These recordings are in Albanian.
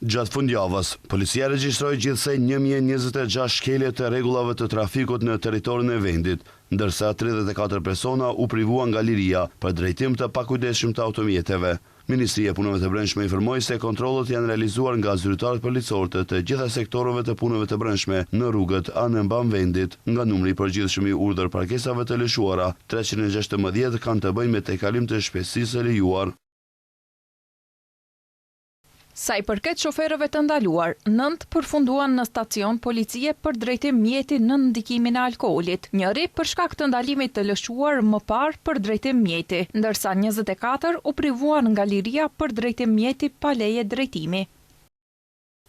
Gjatë fundjavës, policia regjistroi gjithsej 1026 shkelje të rregullave të trafikut në territorin e vendit, ndërsa 34 persona u privuan nga liria për drejtim të pakujdesshëm të automjeteve. Ministria e Punëve të Brendshme informoi se kontrollet janë realizuar nga zyrtarët policorë të gjitha sektorëve të punëve të brendshme në rrugët anë mbanvendit. Nga numri i përgjithshëm i urdhër parkesave të lëshuara, 316 kanë të bëjnë me tejkalim të shpejtësisë së lejuar. Sa i përket shoferëve të ndaluar, 9 përfunduan në stacion policie për drejtim mjeti në ndikimin e alkoolit, njëri për shkak të ndalimit të lëshuar më parë për drejtim mjeti, ndërsa 24 u privuan nga liria për drejtim mjeti pa leje drejtimi.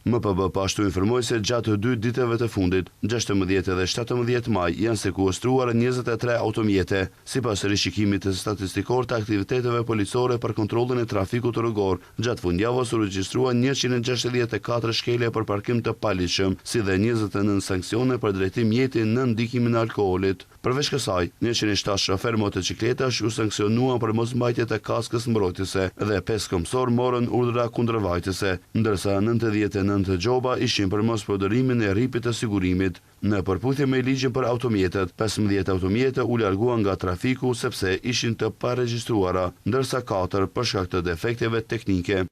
MPB pashtu informoi se gjatë 2 ditëve të fundit, 16 dhe 17 maj, janë sekuestruar 23 automjete, sipas rishikimit të statistikor të aktiviteteve policore për kontrollin e trafikut rrugor. Gjatë fundjavës u regjistruan 164 shkelje për parkim të paligjshëm, si dhe 29 sanksione për drejtim mjeti në ndikimin e alkoolit. Përveç kësaj, 107 shofer motocikletash u sanksionuan për mosmbajtje të kaskës mbrojtëse dhe 5 këmbësor morën urdhra kundërvajtëse, ndërsa 99 gjoba ishin për mospërdorimin e rripit të sigurimit. Në përputhje me ligjin për automjetet, 15 automjete u larguan nga trafiku sepse ishin të paregjistruara, ndërsa 4 për shkak të defekteve teknike.